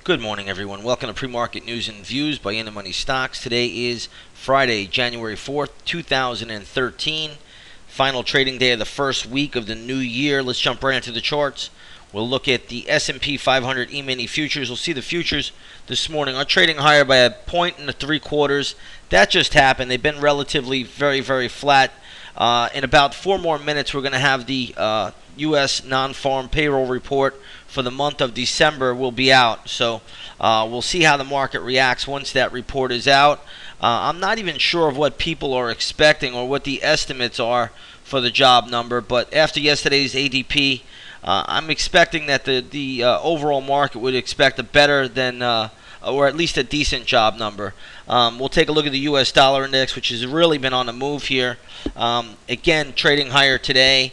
Good morning, everyone. Welcome to Pre-Market News and Views by In the Money Stocks. Today is Friday, January 4th, 2013. Final trading day of the first week of the new year. Let's jump right into the charts. We'll look at the S&P 500 E-mini futures. We'll see the futures this morning are trading higher by 1.75. That just happened. They've been relatively very flat. In about 4 more minutes, we're going to have the U.S. non-farm payroll report for the month of December will be out. So we'll see how the market reacts once that report is out. I'm not even sure of what people are expecting or what the estimates are for the job number, but after yesterday's ADP, I'm expecting that the overall market would expect a better than or at least a decent job number. We'll take a look at the U.S. dollar index, which has really been on the move here. Again, trading higher today.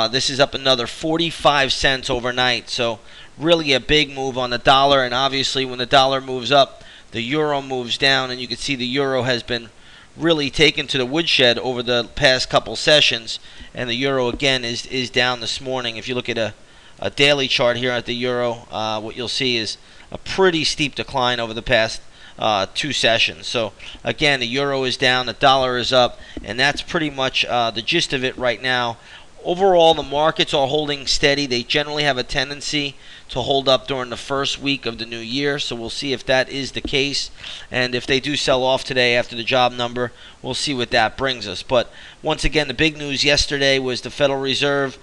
This is up another 45 cents overnight. So really a big move on the dollar. And obviously when the dollar moves up, the euro moves down. And you can see the euro has been really taken to the woodshed over the past couple sessions. And the euro, again, is down this morning. If you look at a daily chart here at the euro, what you'll see is a pretty steep decline over the past 2 sessions. So again, the euro is down, the dollar is up, and that's pretty much the gist of it right now. Overall, the markets are holding steady. They generally have a tendency to hold up during the first week of the new year, so we'll see if that is the case. And if they do sell off today after the job number, we'll see what that brings us. But once again, the big news yesterday was the Federal Reserve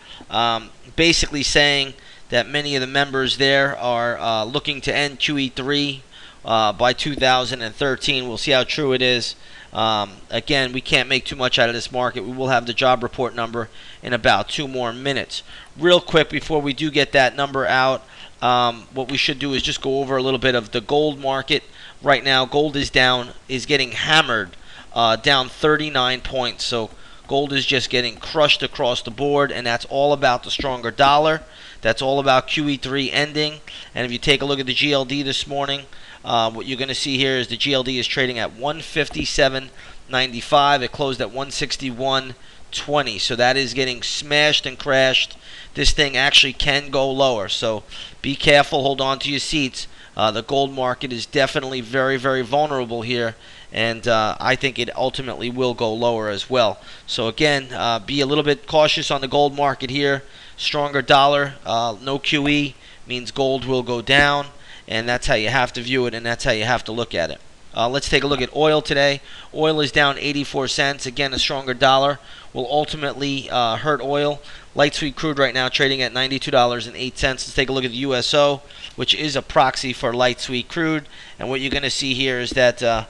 basically saying that many of the members there are looking to end QE3 by 2013. We'll see how true it is. Again, we can't make too much out of this market. We will have the job report number in about 2 more minutes. Real quick, before we do get that number out, what we should do is just go over a little bit of the gold market. Right now, gold is getting hammered, down 39 points. So gold is just getting crushed across the board, and that's all about the stronger dollar. That's all about QE3 ending. And if you take a look at the GLD this morning, what you're going to see here is the GLD is trading at 157.95. It closed at 161.20. So that is getting smashed and crashed. This thing actually can go lower. So be careful. Hold on to your seats. The gold market is definitely very vulnerable here. And I think it ultimately will go lower as well. So again, be a little bit cautious on the gold market here. Stronger dollar, no QE, means gold will go down. And that's how you have to view it, and that's how you have to look at it. Let's take a look at oil today. Oil is down 84 cents. Again, a stronger dollar will ultimately hurt oil. Light sweet crude right now trading at $92.08. Let's take a look at the USO, which is a proxy for light sweet crude. And what you're going to see here is that the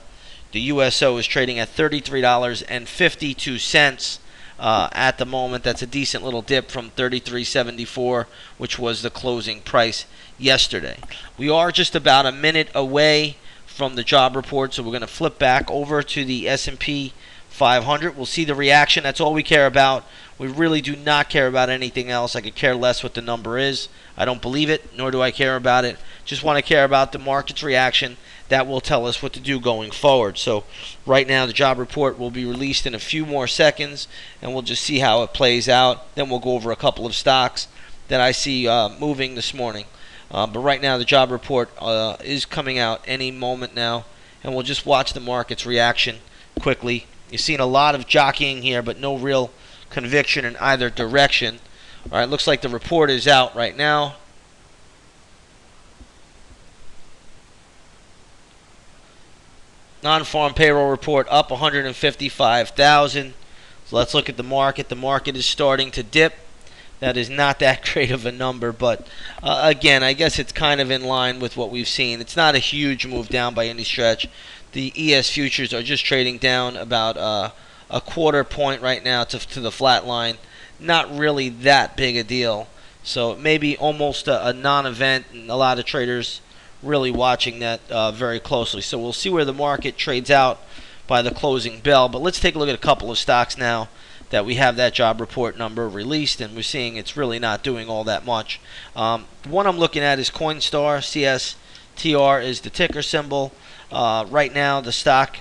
USO is trading at $33.52 at the moment. That's a decent little dip from $33.74, which was the closing price yesterday. We are just about a minute away from the job report, so we're going to flip back over to the S&P 500. We'll see the reaction. That's all we care about. We really do not care about anything else. I could care less what the number is. I don't believe it, nor do I care about it. Just want to care about the market's reaction. That will tell us what to do going forward. So right now the job report will be released in a few more seconds, and we'll just see how it plays out. Then we'll go over a couple of stocks that I see moving this morning. But right now the job report is coming out any moment now, and we'll just watch the market's reaction quickly. You've seen a lot of jockeying here, but no real conviction in either direction. All right, looks like the report is out right now. Non-farm payroll report up 155,000. So let's look at the market. The market is starting to dip. That is not that great of a number, but again, I guess it's kind of in line with what we've seen. It's not a huge move down by any stretch. The ES futures are just trading down about a quarter point right now to the flat line. Not really that big a deal. So maybe almost a non-event, and a lot of traders really watching that very closely. So we'll see where the market trades out by the closing bell. But let's take a look at a couple of stocks now that we have that job report number released, and we're seeing it's really not doing all that much. The one I'm looking at is Coinstar. CSTR is the ticker symbol. Right now the stock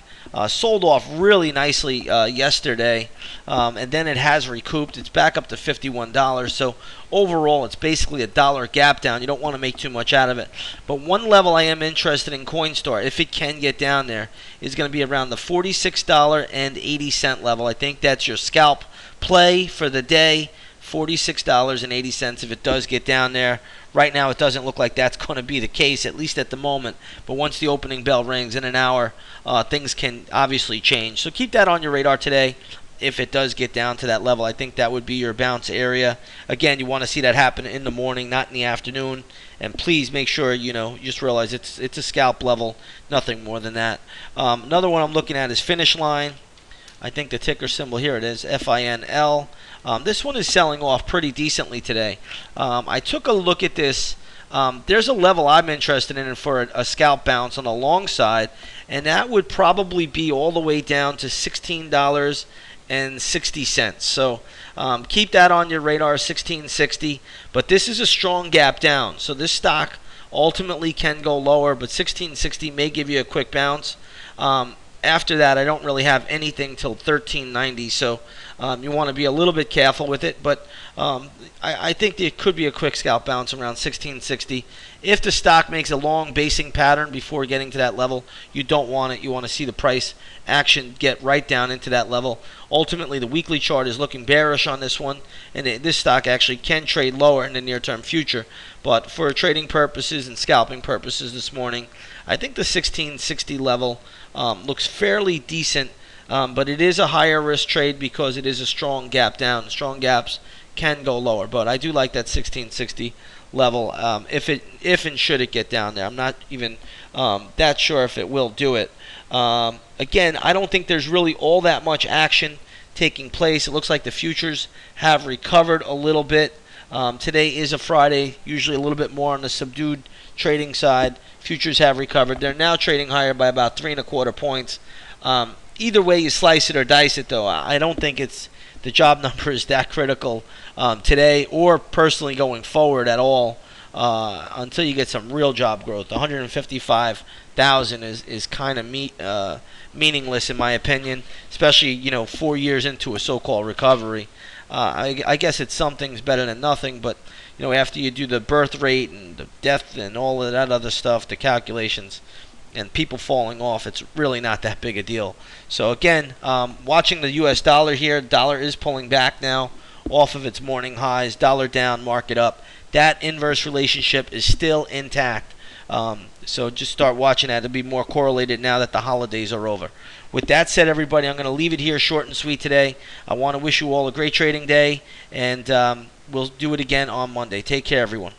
Sold off really nicely yesterday, and then it has recouped. It's back up to $51. So overall, it's basically a dollar gap down. You don't want to make too much out of it. But one level I am interested in Coinstar, if it can get down there, is going to be around the $46.80 level. I think that's your scalp play for the day. $46.80 if it does get down there. Right now, it doesn't look like that's going to be the case, at least at the moment. But once the opening bell rings in an hour, things can obviously change. So keep that on your radar today. If it does get down to that level, I think that would be your bounce area. Again, you want to see that happen in the morning, not in the afternoon. And please make sure, you just realize it's a scalp level, nothing more than that. Another one I'm looking at is Finish Line. I think the ticker symbol here it is, FINL. This one is selling off pretty decently today. I took a look at this. There's a level I'm interested in for a scalp bounce on the long side, and that would probably be all the way down to $16.60. So keep that on your radar, $16.60. But this is a strong gap down, so this stock ultimately can go lower, but $16.60 may give you a quick bounce. After that, I don't really have anything till $13.90, so you want to be a little bit careful with it. But I think there could be a quick scalp bounce around $16.60. If the stock makes a long basing pattern before getting to that level, you don't want it. You want to see the price action get right down into that level. Ultimately, the weekly chart is looking bearish on this one, and this stock actually can trade lower in the near-term future. But for trading purposes and scalping purposes this morning, I think the $16.60 level looks fairly decent, but it is a higher risk trade because it is a strong gap down. Strong gaps can go lower, but I do like that $16.60 level if and should it get down there. I'm not even that sure if it will do it. Again, I don't think there's really all that much action taking place. It looks like the futures have recovered a little bit. Today is a Friday, usually a little bit more on the subdued trading side. Futures have recovered. They're now trading higher by about 3.25 points. Either way you slice it or dice it, though, I don't think the job number is that critical today or personally going forward at all until you get some real job growth. 155,000 is kind of meaningless in my opinion, especially 4 years into a so-called recovery. I guess it's something's better than nothing, but after you do the birth rate and the death and all of that other stuff, the calculations, and people falling off, it's really not that big a deal. So again, watching the U.S. dollar here, dollar is pulling back now off of its morning highs. Dollar down, market up. That inverse relationship is still intact. So just start watching that. It'll be more correlated now that the holidays are over. With that said, everybody, I'm going to leave it here short and sweet today. I want to wish you all a great trading day, and we'll do it again on Monday. Take care, everyone.